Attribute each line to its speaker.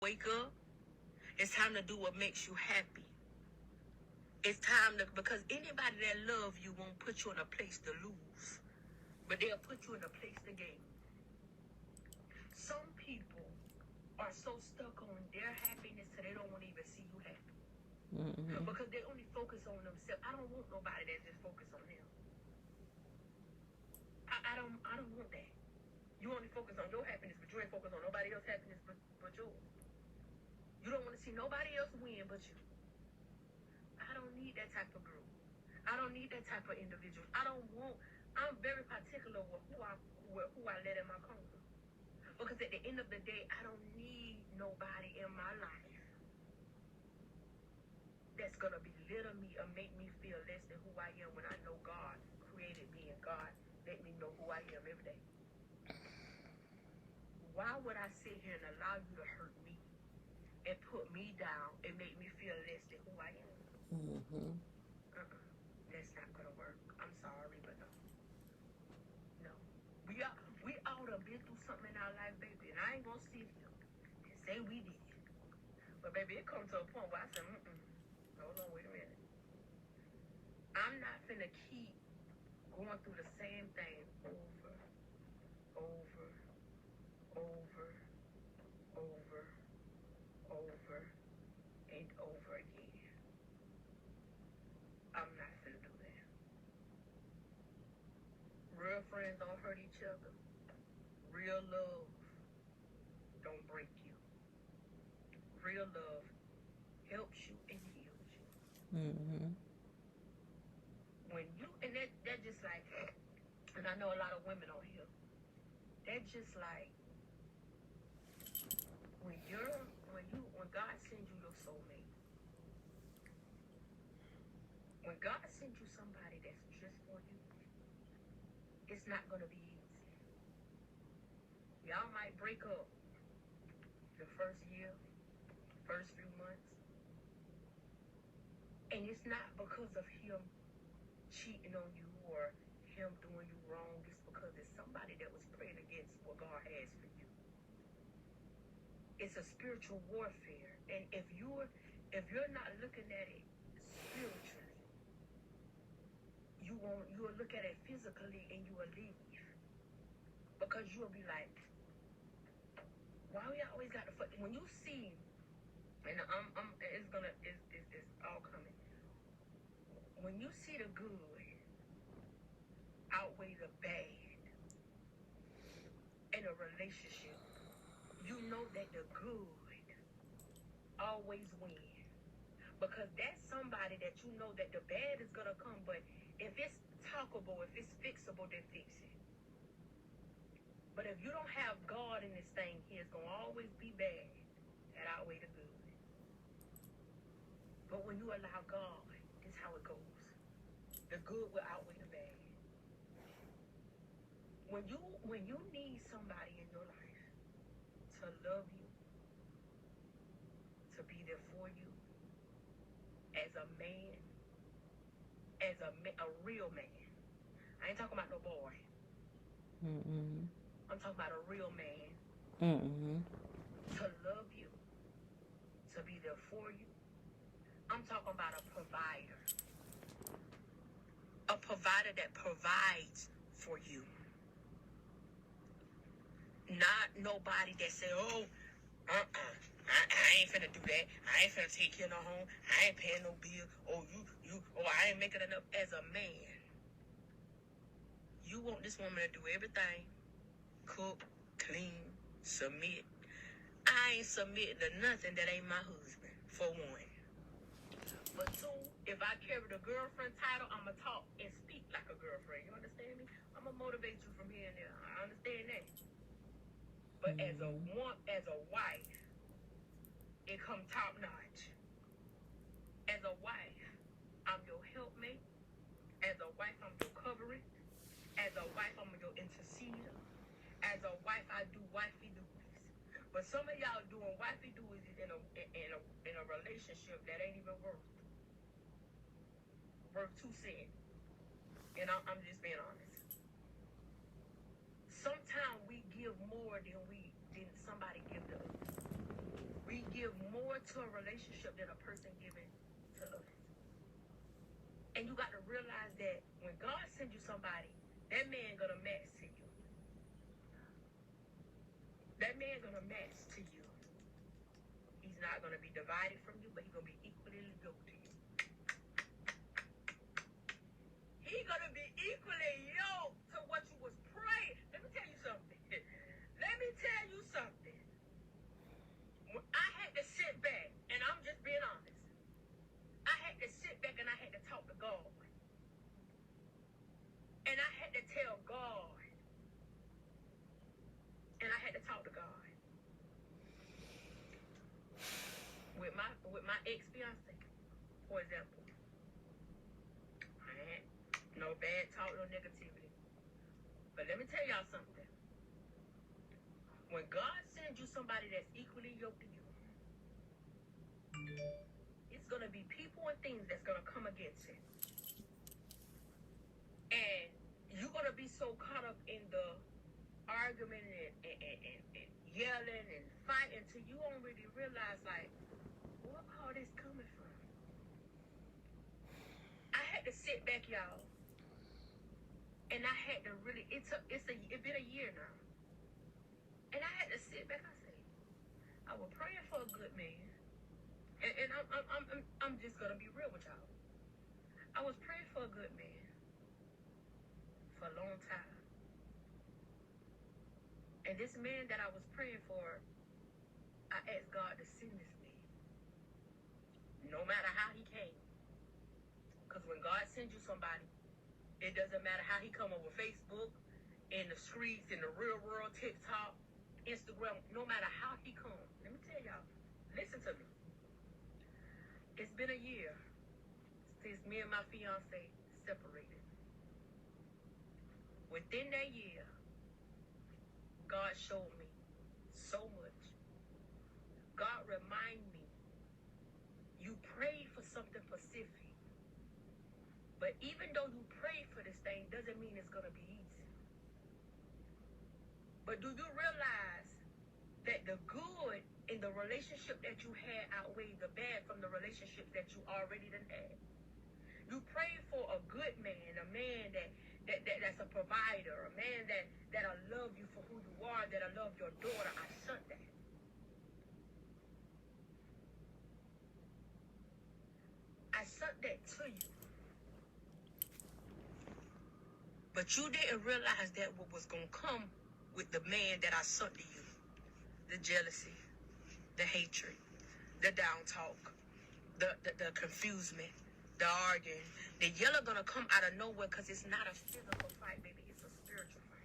Speaker 1: wake up. It's time to do what makes you happy. It's time to, because anybody that loves you won't put you in a place to lose, but they'll put you in a place to gain. Some people are so stuck on their happiness that they don't want to even see you happy. Mm-hmm. Because they only focus on themselves. I don't want nobody that just focus on them. I don't want that. You only focus on your happiness, but you ain't focus on nobody else's happiness but yours. You don't want to see nobody else win but you. I don't need that type of group. I don't need that type of individual. I'm very particular with who I let in my corner. Because at the end of the day, I don't need nobody in my life that's going to belittle me or make me feel less than who I am when I know God created me and God let me know who I am every day. Why would I sit here and allow you to hurt me and put me down and make me feel less than who I am? Mm-hmm. That's not going to work. I'm sorry, but no. No. We all have been through something in our life, baby, and I ain't going to sit here and say we did. But, baby, it comes to a point where I said, hold on, wait a minute. I'm not finna keep going through the same thing over, and over again. I'm not finna do that. Real friends don't hurt each other. Real love don't break you. Real love helps you and heals you. Mm-hmm. When you, and that just like, and I know a lot of women on here, that's just like, when God sends you your soulmate, when God sends you somebody that's just for you, it's not going to be easy. Y'all might break up the first year, first few months, and it's not because of him cheating on you or him doing you wrong. It's because it's somebody that was praying against what God has for you. It's a spiritual warfare, and if you're not looking at it spiritually, you'll look at it physically and you will leave, because you'll be like, why we always got to fuck? When you see, and it's all coming. When you see the good outweigh the bad in a relationship, you know that the good always win. Because that's somebody that you know that the bad is going to come, but if it's talkable, if it's fixable, then fix it. But if you don't have God in this thing here, it's going to always be bad that outweigh the good. But when you allow God, this is how it goes. The good will outweigh the bad. When you need somebody in your life to love you, to be there for you, as a man, as a real man. I ain't talking about no boy. Mm-hmm. I'm talking about a real man. Mm-hmm. To love you, to be there for you. I'm talking about a provider. A provider that provides for you. Not nobody that say, I ain't finna do that. I ain't finna take care of no home. I ain't paying no bill. I ain't making enough. As a man, you want this woman to do everything. Cook, clean, submit. I ain't submitting to nothing that ain't my husband, for one. But two, if I carry the girlfriend title, I'ma talk and speak like a girlfriend. You understand me? I'ma motivate you from here and there. I understand that. But as a wife, it come top notch. As a wife, I'm your helpmate. As a wife, I'm your covering. As a wife, I'm your interceder. As a wife, I do wifey duties. But some of y'all doing wifey duties in a relationship that ain't even worth 2 cents. And I'm just being honest. Sometimes we give more than somebody give to us. We give more to a relationship than a person giving to others. And you got to realize that when God sends you somebody, that man gonna match to you. That man gonna match to you. He's not gonna be divided from you, but he's gonna be equally yoked to you. He's gonna be equally yoked to what you was praying. Let me tell you something. Let me tell you something. When I had to sit back, and I'm just being honest. I had to sit back and I had to talk to God. And I had to tell God. And I had to talk to God. With my ex-fiance, for example. I had no bad talk, no negativity. But let me tell y'all something. When God sends you somebody that's equally yoked to you, it's going to be people and things that's going to come against it. And you're going to be so caught up in the argument and yelling and fighting until you don't really realize, like, where all this coming from? I had to sit back, y'all. And I had to really, it's been a year now. And I had to sit back. I said, I was praying for a good man. And I'm just going to be real with y'all. I was praying for a good man for a long time. And this man that I was praying for, I asked God to send this man. No matter how he came. Because when God sends you somebody, it doesn't matter how he come over Facebook, in the streets, in the real world, TikTok, Instagram, no matter how he comes. Let me tell y'all, listen to me. It's been a year since me and my fiance separated. Within that year, God showed me so much. God reminded me, you prayed for something specific. But even though you prayed for this thing, doesn't mean it's going to be easy. But do you realize that the good in the relationship that you had outweighed the bad from the relationship that you already done had? You prayed for a good man, a man that's a provider, a man that'll love you for who you are, that'll love your daughter. I shut that. I shut that to you. But you didn't realize that what was going to come with the man that I sent to you. The jealousy, the hatred, the down talk, the confusement, the arguing. The yellow going to come out of nowhere because it's not a physical fight, baby. It's a spiritual fight.